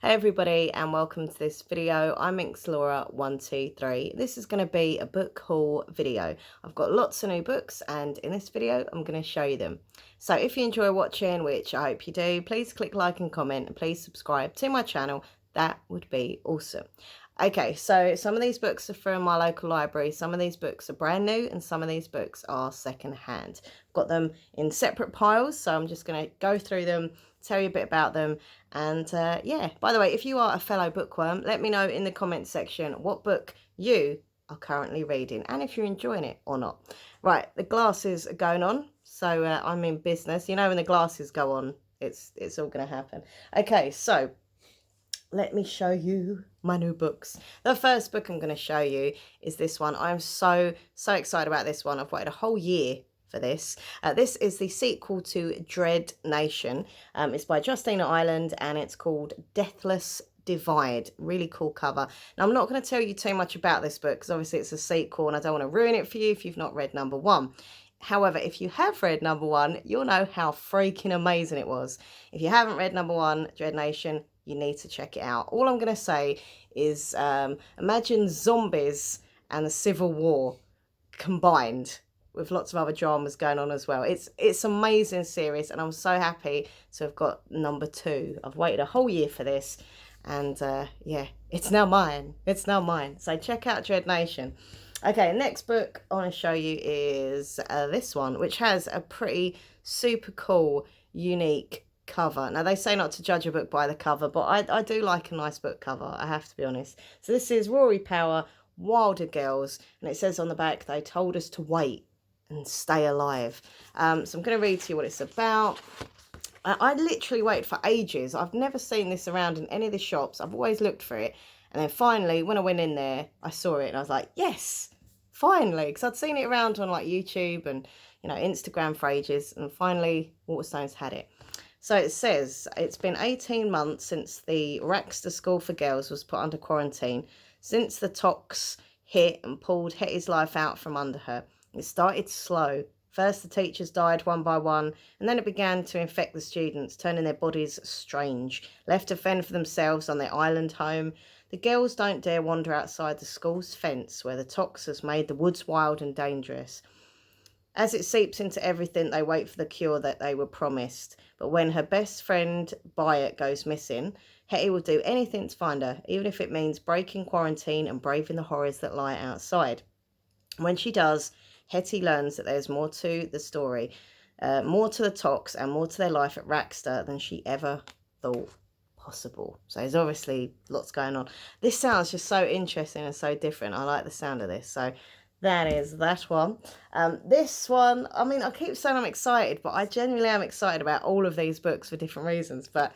Hey everybody, and welcome to this video. I'm Laura123. This is going to be a book haul video. I've got lots of new books, and in this video I'm going to show you them. So if you enjoy watching, which I hope you do, please click like and comment, and please subscribe to my channel. That would be awesome. Okay, so some of these books are from my local library, some of these books are brand new, and some of these books are second hand. I've got them in separate piles, so I'm just going to go through them, tell you a bit about them, and yeah, by the way, if you are a fellow bookworm, let me know in the comments section what book you are currently reading and if you're enjoying it or not. Right, the glasses are going on, so I'm in business. You know, when the glasses go on, it's all going to happen. Okay, so let me show you my new books. The first book I'm going to show you is this one. I'm so excited about this one. I've waited a whole year for this. This is the sequel to Dread Nation. It's by Justina Ireland and it's called Deathless Divide. Really cool cover. Now, I'm not going to tell you too much about this book because obviously it's a sequel and I don't want to ruin it for you if you've not read number one. However, if you have read number one, you'll know how freaking amazing it was. If you haven't read number one, Dread Nation, you need to check it out. All I'm going to say is imagine zombies and the Civil War combined with lots of other dramas going on as well. It's an amazing series and I'm so happy to have got number two. I've waited a whole year for this and yeah, it's now mine. It's now mine. So check out Dread Nation. Okay, next book I want to show you is this one, which has a pretty super cool, unique cover. Now, they say not to judge a book by the cover, but I do like a nice book cover, I have to be honest. So this is Rory Power, Wilder Girls, and it says on the back, they told us to wait and stay alive. So I'm going to read to you what it's about. I literally waited for ages. I've never seen this around in any of the shops. I've always looked for it. And then finally, when I went in there, I saw it and I was like, yes, finally. Because I'd seen it around on like YouTube and, you know, Instagram for ages. And finally, Waterstones had it. So it says, it's been 18 months since the Raxter School for Girls was put under quarantine, since the tox hit and pulled Hetty's life out from under her. It started slow. First the teachers died one by one, and then it began to infect the students, turning their bodies strange. Left to fend for themselves on their island home, the girls don't dare wander outside the school's fence where the tox has made the woods wild and dangerous. As it seeps into everything, they wait for the cure that they were promised. But when her best friend, Byatt, goes missing, Hetty will do anything to find her, even if it means breaking quarantine and braving the horrors that lie outside. When she does, Hetty learns that there's more to the story, more to the tox and more to their life at Raxter than she ever thought possible. So there's obviously lots going on. This sounds just so interesting and so different. I like the sound of this. So that is that one. This one, I mean, I keep saying I'm excited, but I genuinely am excited about all of these books for different reasons. But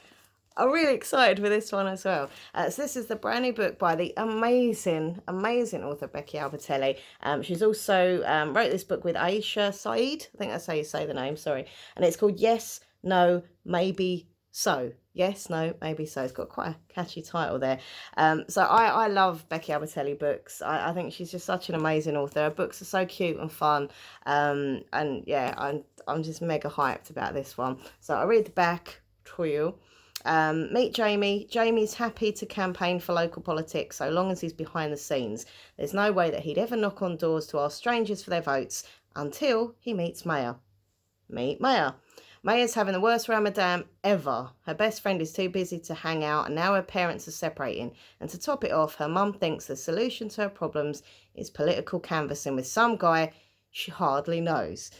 I'm really excited for this one as well. So this is the brand new book by the amazing author Becky Albertelli. She's also wrote this book with Aisha Saeed. I think that's how you say the name, sorry. And it's called Yes, No, Maybe So. Yes, No, Maybe So. It's got quite a catchy title there. So I love Becky Albertelli books. I think she's just such an amazing author. Her books are so cute and fun. And yeah, I'm just mega hyped about this one. So I'll read the back to you. Meet Jamie. Jamie's happy to campaign for local politics so long as he's behind the scenes. There's no way that he'd ever knock on doors to ask strangers for their votes until he meets Maya. Meet Maya. Maya's having the worst Ramadan ever. Her best friend is too busy to hang out and now her parents are separating. And to top it off, her mum thinks the solution to her problems is political canvassing with some guy she hardly knows.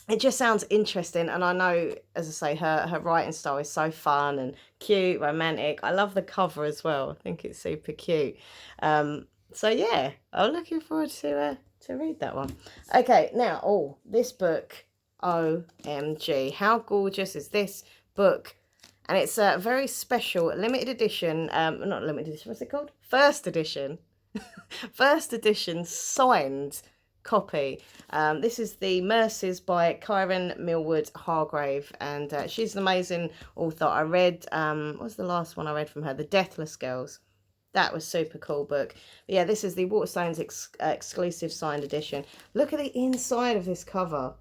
It just sounds interesting, and I know, as I say, her writing style is so fun and cute, romantic. I love the cover as well. I think it's super cute. So yeah, I'm looking forward to read that one. Okay, now, this book, OMG, how gorgeous is this book? And it's a very special limited edition, not limited edition, what's it called? First edition. First edition signed copy. This is the Mercies by Kieran Millwood Hargrave, and she's an amazing author. I read, what was the last one I read from her? The Deathless Girls. That was super cool book. But yeah, this is the Waterstones exclusive signed edition. Look at the inside of this cover.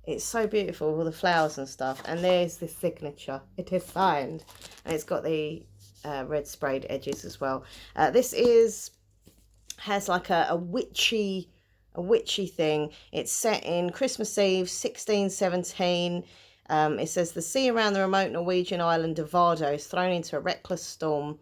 It's so beautiful, all the flowers and stuff. And there's the signature. It is signed. And it's got the red sprayed edges as well. This has like a witchy thing. It's set in Christmas Eve 1617. It says the sea around the remote Norwegian island of Vardo is thrown into a reckless storm.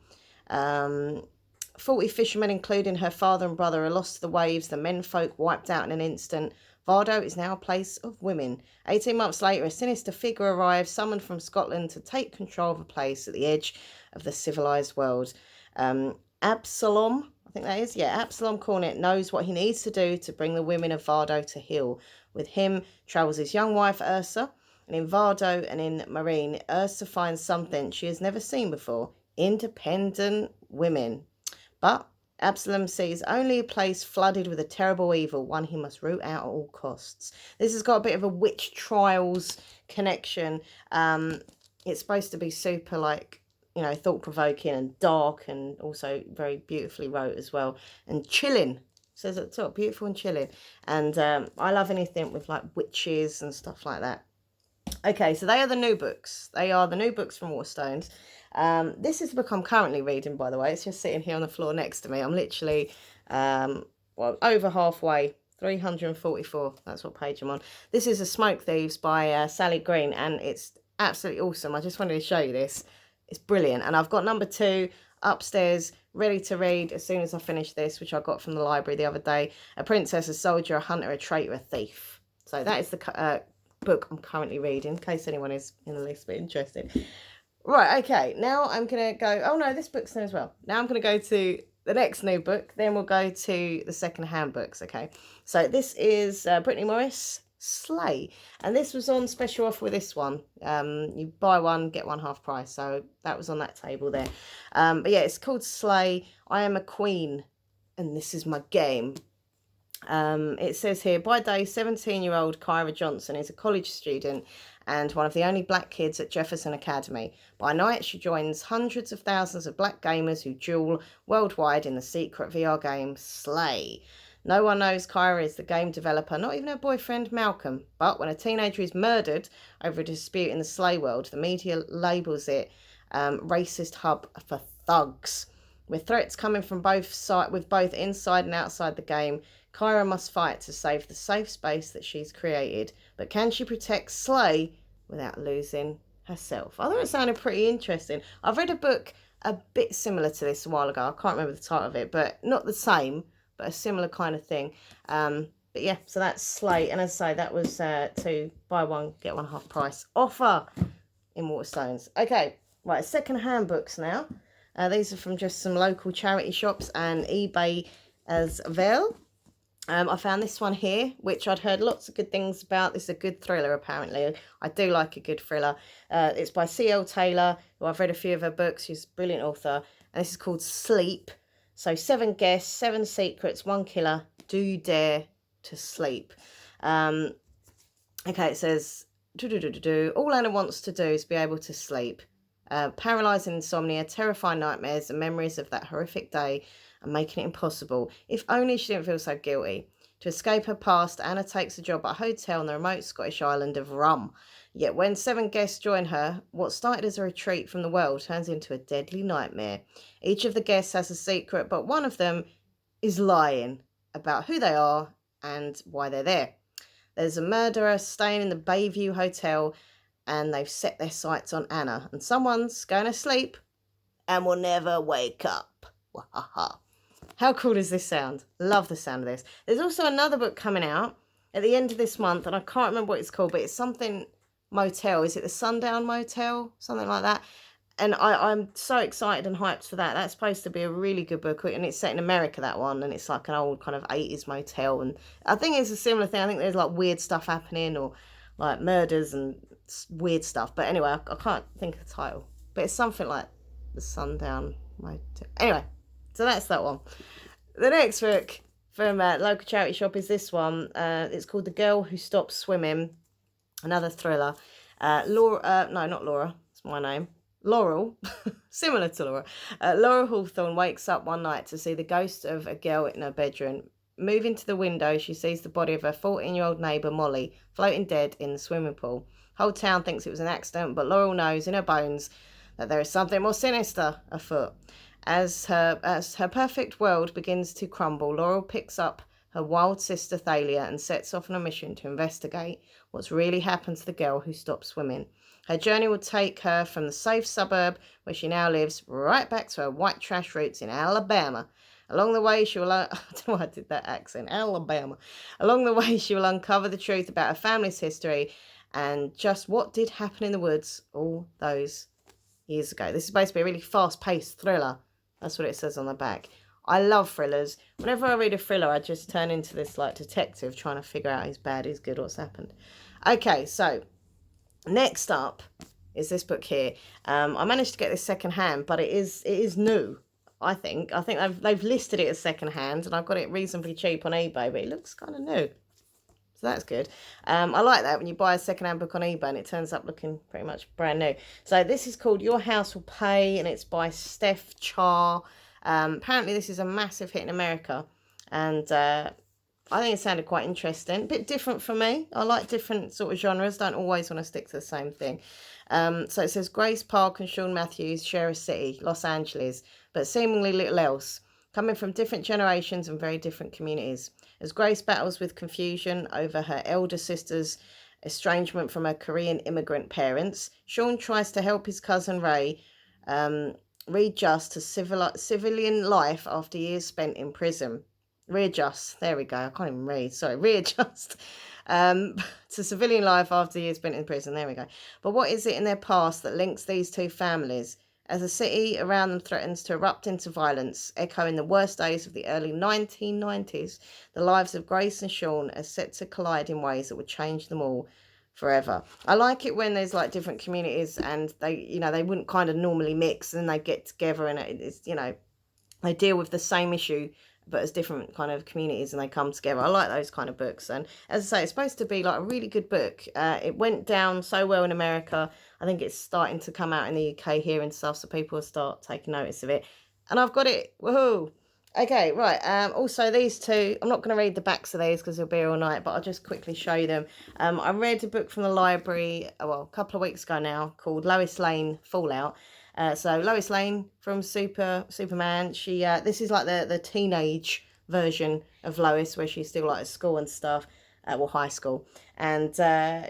40 fishermen, including her father and brother, are lost to the waves. The menfolk wiped out in an instant. Vardo is now a place of women. 18 months later, a sinister figure arrives, summoned from Scotland to take control of a place at the edge of the civilised world. Absalom, I think that is, yeah, Absalom Cornet knows what he needs to do to bring the women of Vardo to heel. With him travels his young wife, Ursa, and in Vardo and in Marine, Ursa finds something she has never seen before: independent women. But Absalom sees only a place flooded with a terrible evil, one he must root out at all costs. This has got a bit of a witch trials connection. It's supposed to be super, like, you know, thought-provoking and dark, and also very beautifully wrote as well. And chilling. It says at the top, beautiful and chilling. And I love anything with, like, witches and stuff like that. Okay, so they are the new books. They are the new books from Waterstones. This is the book I'm currently reading, by the way. It's just sitting here on the floor next to me. I'm literally, well, over halfway, 344. That's what page I'm on. This is A Smoke Thieves by Sally Green, and it's absolutely awesome. I just wanted to show you this. It's brilliant. And I've got number 2 upstairs, ready to read as soon as I finish this, which I got from the library the other day. A princess, a soldier, a hunter, a traitor, a thief. So that is the book I'm currently reading, in case anyone is in the least bit interested. Right, okay, now I'm going to go... Oh, no, this book's there as well. Now I'm going to go to the next new book. Then we'll go to the second-hand books, okay? So this is Brittany Morris, Slay. And this was on special offer with this one. You buy one, get one half price. So that was on that table there. But yeah, it's called Slay. I am a queen, and this is my game. It says here, by day, 17-year-old Kyra Johnson is a college student and one of the only black kids at Jefferson Academy. By night, she joins hundreds of thousands of black gamers who duel worldwide in the secret VR game Slay. No one knows Kyra is the game developer, not even her boyfriend Malcolm. But when a teenager is murdered over a dispute in the Slay world, the media labels it racist hub for thugs. With threats coming from both sides, with both inside and outside the game, Kyra must fight to save the safe space that she's created. But can she protect Slay without losing herself? I thought it sounded pretty interesting. I've read a book a bit similar to this a while ago. I can't remember the title of it, but not the same, but a similar kind of thing. But yeah, so that's Slay. And as I say, that was to buy one, get one half price offer in Waterstones. Okay, right, second-hand books now. These are from just some local charity shops and eBay as well. I found this one here, which I'd heard lots of good things about. This is a good thriller, apparently. I do like a good thriller. It's by C.L. Taylor, who I've read a few of her books. She's a brilliant author. And this is called Sleep. So 7 guests, 7 secrets, 1 killer. Do you dare to sleep? Okay, it says, all Anna wants to do is be able to sleep. Paralysing insomnia, terrifying nightmares, and memories of that horrific day and making it impossible. If only she didn't feel so guilty. To escape her past, Anna takes a job at a hotel on the remote Scottish island of Rum. Yet when 7 guests join her, what started as a retreat from the world turns into a deadly nightmare. Each of the guests has a secret, but one of them is lying about who they are and why they're there. There's a murderer staying in the Bayview Hotel, and they've set their sights on Anna. And someone's going to sleep and will never wake up. Wahaha. How cool does this sound? Love the sound of this. There's also another book coming out at the end of this month, and I can't remember what it's called, but it's something motel. Is it the Sundown Motel? Something like that. And I'm so excited and hyped for that. That's supposed to be a really good book, and it's set in America, that one, and it's like an old kind of 80s motel. And I think it's a similar thing. I think there's like weird stuff happening, or like murders and weird stuff. But anyway, I can't think of the title. But it's something like the Sundown Motel. Anyway, so that's that one. The next book from local charity shop is this one. It's called The Girl Who Stopped Swimming. Another thriller. Laura, no, not Laura. It's my name. Laurel, similar to Laura. Laura Hawthorne wakes up one night to see the ghost of a girl in her bedroom. moving to the window, she sees the body of her 14-year-old neighbour, Molly, floating dead in the swimming pool. Whole town thinks it was an accident, but Laurel knows in her bones that there is something more sinister afoot. As her perfect world begins to crumble, Laurel picks up her wild sister Thalia and sets off on a mission to investigate what's really happened to the girl who stopped swimming. Her journey will take her from the safe suburb where she now lives right back to her white trash roots in Alabama. Along the way, she will, I don't know why I did that accent, Alabama. Along the way, she will uncover the truth about her family's history and just what did happen in the woods all those years ago. This is supposed to be a really fast-paced thriller. That's what it says on the back. I love thrillers. Whenever I read a thriller, I just turn into this like detective trying to figure out who's bad, who's good, what's happened. Okay, so next up is this book here. I managed to get this second hand, but it is new. I think they've listed it as second hand, and I've got it reasonably cheap on eBay, but it looks kind of new. So that's good. I like that when you buy a second-hand book on eBay and it turns up looking pretty much brand new. So this is called Your House Will Pay, and it's by Steph Char. Apparently this is a massive hit in America, and I think it sounded quite interesting. A bit different for me. I like different sort of genres. Don't always want to stick to the same thing. So it says Grace Park and Sean Matthews share a city, Los Angeles, but seemingly little else, coming from different generations and very different communities. As Grace battles with confusion over her elder sister's estrangement from her Korean immigrant parents, Sean tries to help his cousin Ray readjust to civilian life after years spent in prison. Readjust, there we go, I can't even read, sorry, readjust to civilian life after years spent in prison, there we go. But what is it in their past that links these two families? As the city around them threatens to erupt into violence, echoing the worst days of the early 1990s, the lives of Grace and Sean are set to collide in ways that would change them all forever. I like it when there's like different communities and they wouldn't kind of normally mix, and they get together and it's, they deal with the same issue but as different kind of communities, and they come together. I like those kind of books. And as I say, it's supposed to be like a really good book. It went down so well in America. I think it's starting to come out in the UK here and stuff, so people will start taking notice of it. And I've got it. Woohoo! Okay, right. Also, these two, I'm not going to read the backs of these because they'll be here all night, but I'll just quickly show you them. I read a book from the library, a couple of weeks ago now, called Lois Lane Fallout. So Lois Lane from Superman, she this is like the teenage version of Lois, where she's still like at school and stuff, high school, and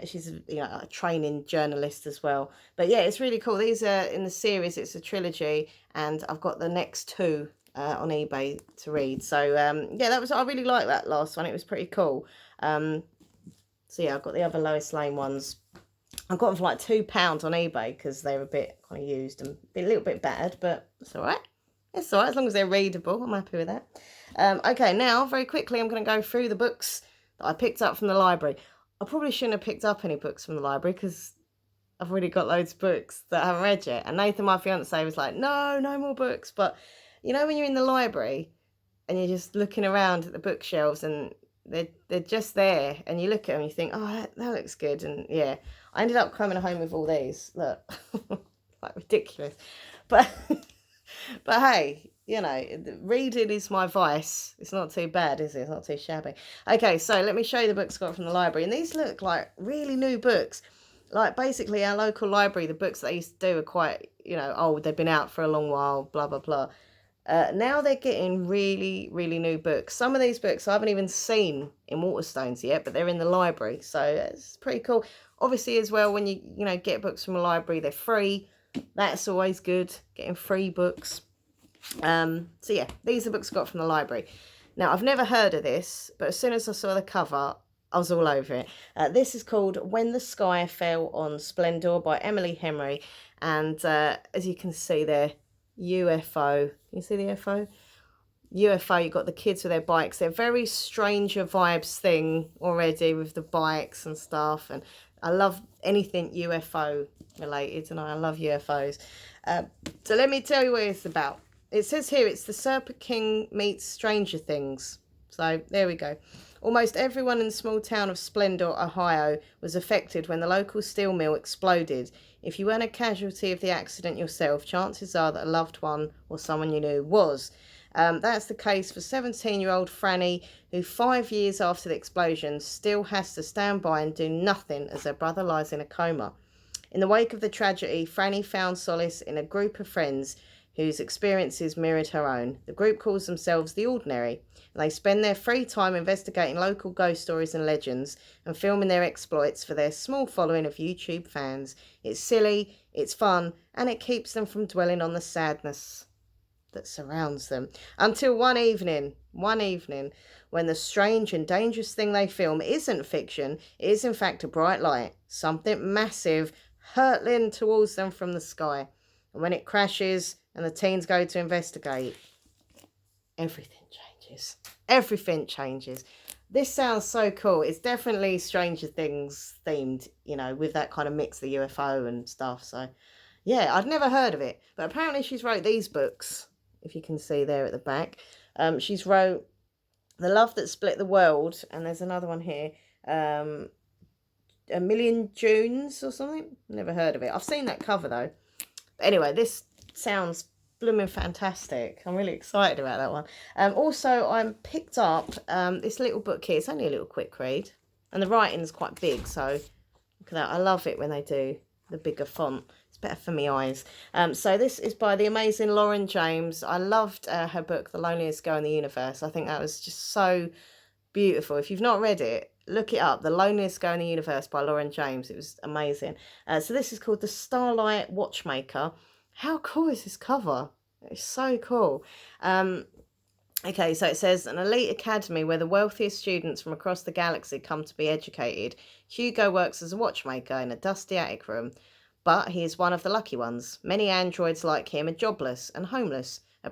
she's a training journalist as well. But yeah, it's really cool. These are in the series. It's a trilogy, and I've got the next two on eBay to read. So yeah, I really liked that last one. It was pretty cool. So yeah, I've got the other Lois Lane ones. I got them for like £2 on eBay because they were a bit kind of used and a little bit battered, but it's all right. It's all right as long as they're readable. I'm happy with that. Okay, now very quickly I'm going to go through the books that I picked up from the library. I probably shouldn't have picked up any books from the library because I've already got loads of books that I haven't read yet. And Nathan, my fiance, was like, no more books. But you know when you're in the library and you're just looking around at the bookshelves and they're just there, and you look at them and you think, oh, that looks good. And yeah, I ended up coming home with all these. Look, like ridiculous. But but hey, reading is my vice. It's not too bad, is it? It's not too shabby. Okay, so let me show you the books I got from the library. And these look like really new books. Like basically our local library, the books that they used to do are quite, old. They've been out for a long while, blah, blah, blah. Now they're getting really, really new books. Some of these books I haven't even seen in Waterstones yet, but they're in the library. So it's pretty cool. Obviously as well, when you get books from a library, they're free. That's always good, getting free books. So yeah, these are books I got from the library. Now, I've never heard of this, but as soon as I saw the cover, I was all over it. This is called When the Sky Fell on Splendor by Emily Henry. And as you can see there, UFO. Can you see the UFO? UFO, you've got the kids with their bikes. They're very Stranger Vibes thing already with the bikes and stuff. And I love anything UFO related, and I love UFOs. So let me tell you what it's about. It says here it's the Serpent King meets Stranger Things. So there we go. Almost everyone in the small town of Splendor, Ohio, was affected when the local steel mill exploded. If you weren't a casualty of the accident yourself, chances are that a loved one or someone you knew was. That's the case for 17-year-old Franny, who 5 years after the explosion still has to stand by and do nothing as her brother lies in a coma. In the wake of the tragedy, Franny found solace in a group of friends whose experiences mirrored her own. The group calls themselves The Ordinary, and they spend their free time investigating local ghost stories and legends and filming their exploits for their small following of YouTube fans. It's silly, it's fun, and it keeps them from dwelling on the sadness that surrounds them. Until one evening, when the strange and dangerous thing they film isn't fiction, it is in fact a bright light, something massive hurtling towards them from the sky. And when it crashes and the teens go to investigate, everything changes. Everything changes. This sounds so cool. It's definitely Stranger Things themed, you know, with that kind of mix of the UFO and stuff. So, yeah, I'd never heard of it. But apparently she's wrote these books, if you can see there at the back. She's wrote The Love That Split the World, and there's another one here, A Million Junes or something. Never heard of it. I've seen that cover though. But anyway, this sounds blooming fantastic. I'm really excited about that one. Also, I picked up this little book here. It's only a little quick read, and the writing's quite big, so look at that. I love it when they do the bigger font. It's better for my eyes. So this is by the amazing Lauren James. I loved her book, The Loneliest Girl in the Universe. I think that was just so beautiful. If you've not read it, look it up. The Loneliest Girl in the Universe by Lauren James. It was amazing. So this is called The Starlight Watchmaker. How cool is this cover? It's so cool. Okay, so it says, an elite academy where the wealthiest students from across the galaxy come to be educated. Hugo works as a watchmaker in a dusty attic room, but he is one of the lucky ones. Many androids like him are jobless and homeless. A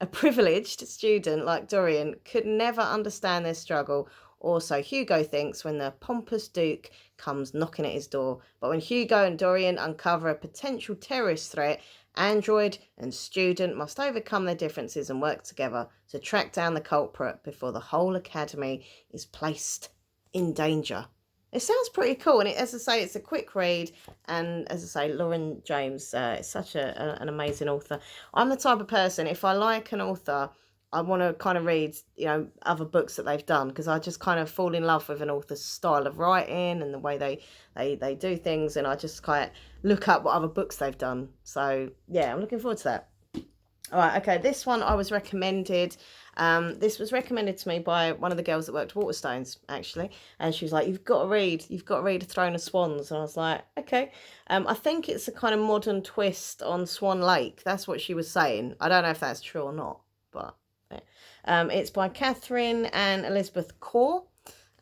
privileged student like Dorian could never understand their struggle, or so Hugo thinks when the pompous Duke comes knocking at his door. But when Hugo and Dorian uncover a potential terrorist threat, android and student must overcome their differences and work together to track down the culprit before the whole academy is placed in danger. It sounds pretty cool, and as I say, it's a quick read, and as I say, Lauren James is such an amazing author. I'm the type of person, if I like an author, I want to kind of read, you know, other books that they've done, because I just kind of fall in love with an author's style of writing and the way they do things, and I just kind of look up what other books they've done. So, yeah, I'm looking forward to that. All right, okay, this one I was recommended. This was recommended to me by one of the girls that worked at Waterstones, actually. And she was like, you've got to read A Throne of Swans. And I was like, okay. I think it's a kind of modern twist on Swan Lake. That's what she was saying. I don't know if that's true or not, but yeah. It's by Catherine and Elizabeth Corr.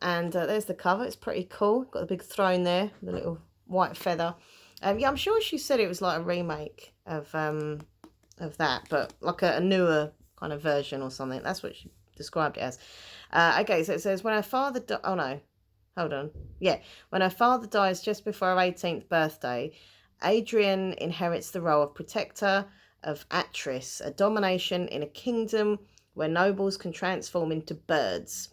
And there's the cover. It's pretty cool. Got the big throne there, the little white feather. Yeah, I'm sure she said it was like a remake of that, but like a newer kind of version or something. That's what she described it as. Okay, so it says, when her father when her father dies just before her 18th birthday, Adrian inherits the role of protector of Atris, a domination in a kingdom where nobles can transform into birds.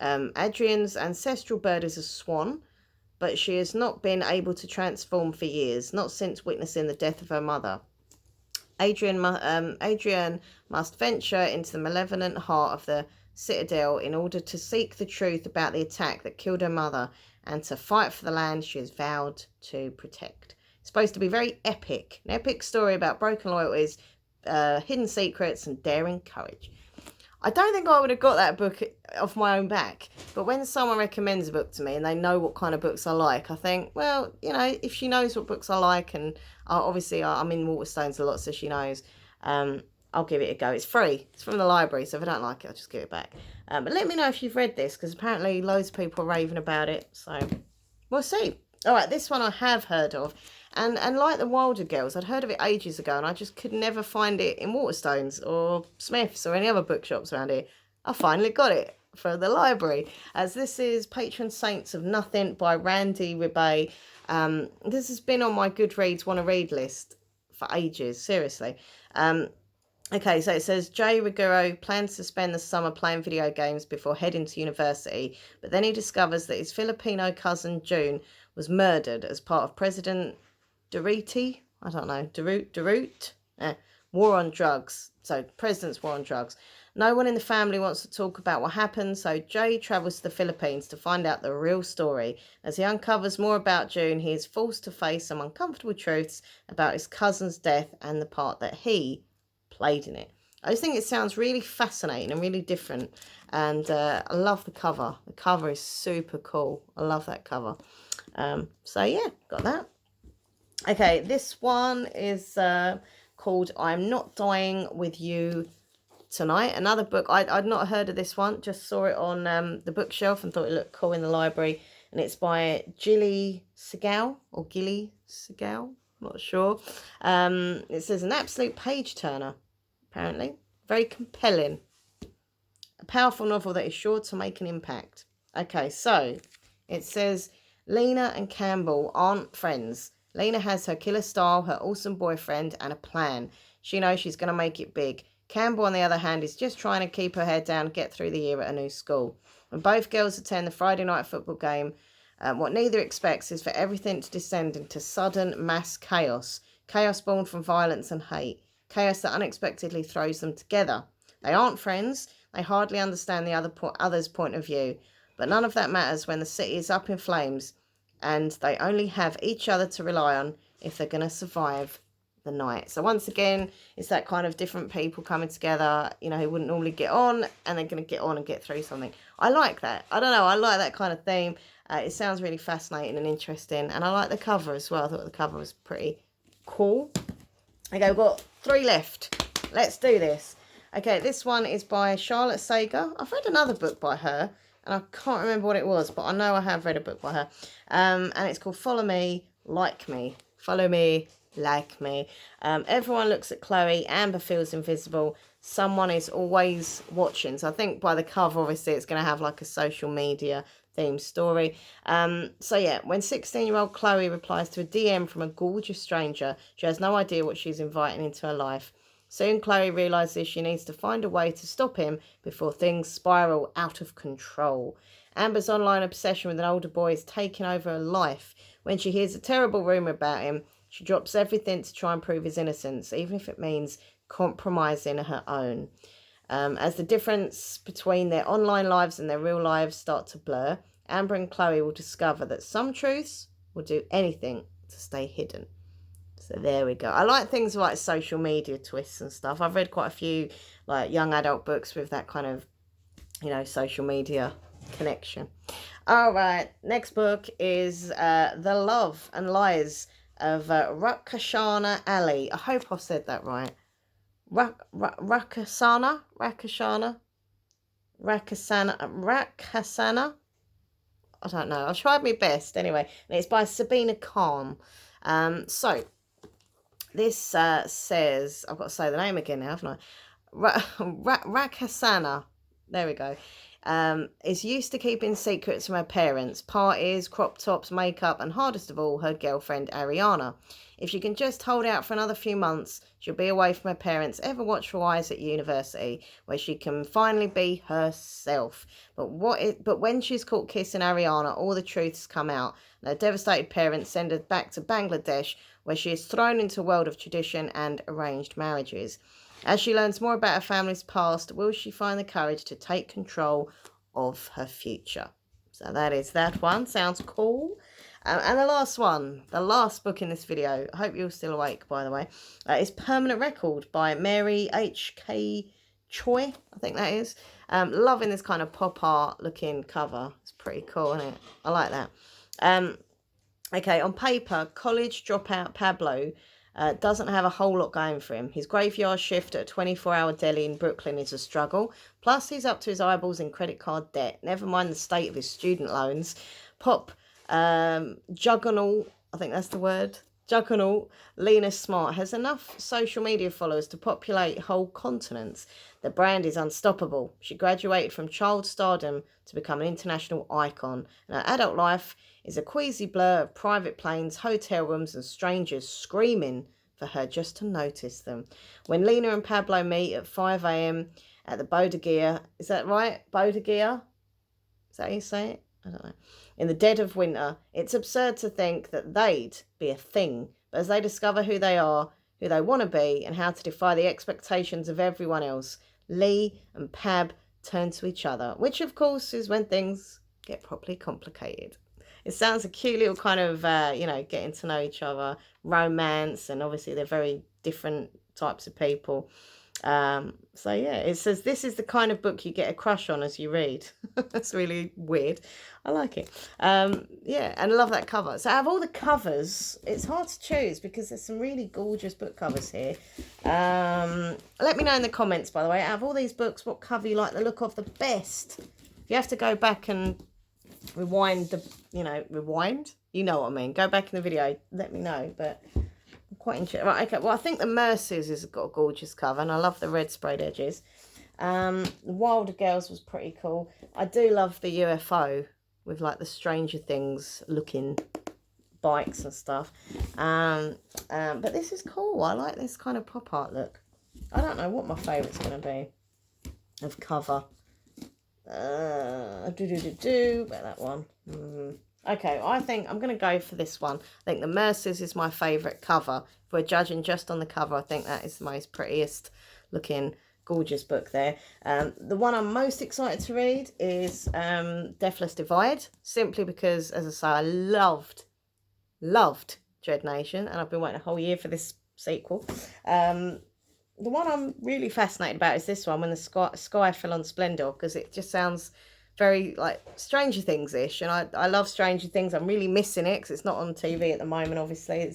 Adrian's ancestral bird is a swan, but she has not been able to transform for years, not since witnessing the death of her mother. Adrian must venture into the malevolent heart of the citadel in order to seek the truth about the attack that killed her mother and to fight for the land she has vowed to protect. It's supposed to be very epic. An epic story about broken loyalties, hidden secrets, and daring courage. I don't think I would have got that book off my own back, but when someone recommends a book to me and they know what kind of books I like, I think, well, you know, if she knows what books I like, and obviously I'm in Waterstones a lot, so she knows, I'll give it a go. It's free. It's from the library, so if I don't like it, I'll just give it back. But let me know if you've read this, because apparently loads of people are raving about it, so we'll see. All right, this one I have heard of. And like the Wilder Girls, I'd heard of it ages ago, and I just could never find it in Waterstones or Smith's or any other bookshops around here. I finally got it for the library, as this is Patron Saints of Nothing by Randy Rebay. This has been on my Goodreads want to read list for ages, seriously. Okay, so it says, Jay Riguro plans to spend the summer playing video games before heading to university, but then he discovers that his Filipino cousin June was murdered as part of President Durruti war on drugs. So President's war on drugs. No one in the family wants to talk about what happened, so Jay travels to the Philippines to find out the real story. As he uncovers more about June, he is forced to face some uncomfortable truths about his cousin's death and the part that he played in it. I just think it sounds really fascinating and really different, and I love the cover. The cover is super cool. I love that cover. So yeah, got that. Okay, this one is called I'm Not Dying With You Tonight. Another book. I'd not heard of this one, just saw it on the bookshelf and thought it looked cool in the library. And it's by Gilly Segal, or Gilly Segal, not sure. It says an absolute page turner, apparently. Very compelling. A powerful novel that is sure to make an impact. Okay, so it says Lena and Campbell aren't friends. Lena has her killer style, her awesome boyfriend, and a plan. She knows she's going to make it big. Campbell, on the other hand, is just trying to keep her head down, get through the year at a new school. When both girls attend the Friday night football game, what neither expects is for everything to descend into sudden mass chaos. Chaos born from violence and hate. Chaos that unexpectedly throws them together. They aren't friends. They hardly understand the other's point of view. But none of that matters when the city is up in flames and they only have each other to rely on if they're going to survive the night. So once again, it's that kind of different people coming together, you know, who wouldn't normally get on, and they're going to get on and get through something. I like that. I don't know. I like that kind of theme. It sounds really fascinating and interesting. And I like the cover as well. I thought the cover was pretty cool. Okay, we've got 3 left. Let's do this. Okay, this one is by Charlotte Sager. I've read another book by her, and I can't remember what it was, but I know I have read a book by her. And it's called Follow Me, Like Me. Follow Me, Like Me. Everyone looks at Chloe. Amber feels invisible. Someone is always watching. So I think by the cover, obviously, it's going to have like a social media themed story. So yeah, when 16-year-old Chloe replies to a DM from a gorgeous stranger, she has no idea what she's inviting into her life. Soon Chloe realises she needs to find a way to stop him before things spiral out of control. Amber's online obsession with an older boy is taking over her life. When she hears a terrible rumour about him, she drops everything to try and prove his innocence, even if it means compromising her own. As the difference between their online lives and their real lives start to blur, Amber and Chloe will discover that some truths will do anything to stay hidden. So there we go. I like things like social media twists and stuff. I've read quite a few like young adult books with that kind of, you know, social media connection. All right, next book is The Love and Lies of Ruckus Ali. I hope I've said that right. Ruckusana. I don't know. I've tried my best anyway. And it's by Sabina Khan. So this says, I've got to say the name again now, haven't I? Ruckusana. There we go. Is used to keeping secrets from her parents, parties, crop tops, makeup, and hardest of all, her girlfriend Ariana. If she can just hold out for another few months, she'll be away from her parents' ever watchful eyes at university, where she can finally be herself. But when she's caught kissing Ariana, all the truths come out, and her devastated parents send her back to Bangladesh, where she is thrown into a world of tradition and arranged marriages. As she learns more about her family's past, will she find the courage to take control of her future? So that is that one. Sounds cool. And the last one, the last book in this video, I hope you're still awake, by the way, is Permanent Record by Mary H.K. Choi, I think that is. Loving this kind of pop art looking cover. It's pretty cool, isn't it? I like that. Okay, on paper, college dropout Pablo doesn't have a whole lot going for him. His graveyard shift at a 24-hour deli in Brooklyn is a struggle. Plus, he's up to his eyeballs in credit card debt. Never mind the state of his student loans. Pop Juggernaut, I think that's the word. Juggernaut, Lena Smart has enough social media followers to populate whole continents. The brand is unstoppable. She graduated from child stardom to become an international icon. And her adult life is a queasy blur of private planes, hotel rooms, and strangers screaming for her just to notice them. When Lena and Pablo meet at 5 a.m. at the Bodegea, is that right? Bodegea? Is that how you say it? I don't know. In the dead of winter, it's absurd to think that they'd be a thing. But as they discover who they are, who they want to be and how to defy the expectations of everyone else. Lee and Pab turn to each other, which of course is when things get properly complicated. It sounds a cute little kind of, getting to know each other, romance, and obviously they're very different types of people. So yeah, it says this is the kind of book you get a crush on as you read. That's really weird. I like it. Yeah, and I love that cover. So out of all the covers, it's hard to choose because there's some really gorgeous book covers here. Let me know in the comments, by the way, out of all these books, what cover you like the look of the best. If you have to go back and rewind rewind, you know what I mean, go back in the video, let me know. But quite interesting. Right, okay, well, I think the Mercies has got a gorgeous cover, and I love the red sprayed edges. The Wilder Girls was pretty cool. I do love the UFO with like the Stranger Things looking bikes and stuff. But this is cool. I like this kind of pop art look. I don't know what my favourite's going to be of cover. About that one. Okay, I think I'm going to go for this one. I think the Mercies is my favourite cover. If we're judging just on the cover, I think that is the most prettiest looking, gorgeous book there. The one I'm most excited to read is Deathless Divide, simply because, as I say, I loved Dread Nation, and I've been waiting a whole year for this sequel. The one I'm really fascinated about is this one, When the Sky Fell on Splendor, because it just sounds very like Stranger Things-ish, and I love Stranger Things. I'm really missing it because it's not on TV at the moment, obviously. I'm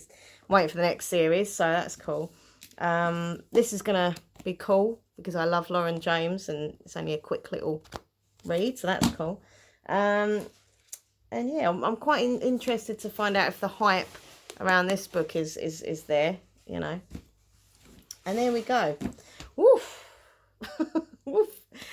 waiting for the next series, so that's cool. This is going to be cool because I love Lauren James, and it's only a quick little read, so that's cool. And yeah, I'm quite interested to find out if the hype around this book is there, you know. And there we go. Woof. Woof.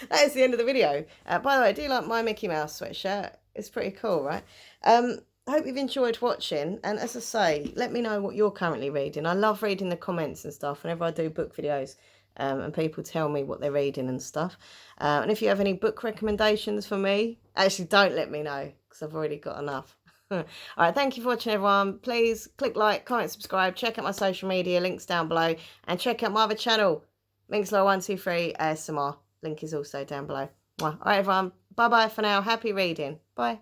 That is the end of the video. By the way, I do like my Mickey Mouse sweatshirt. It's pretty cool, right? I hope you've enjoyed watching. And as I say, let me know what you're currently reading. I love reading the comments and stuff whenever I do book videos. And people tell me what they're reading and stuff. And if you have any book recommendations for me, actually don't let me know because I've already got enough. All right, thank you for watching, everyone. Please click like, comment, subscribe, check out my social media, links down below, and check out my other channel, Minxlaw123 ASMR. Link is also down below. All right, everyone. Bye-bye for now. Happy reading. Bye.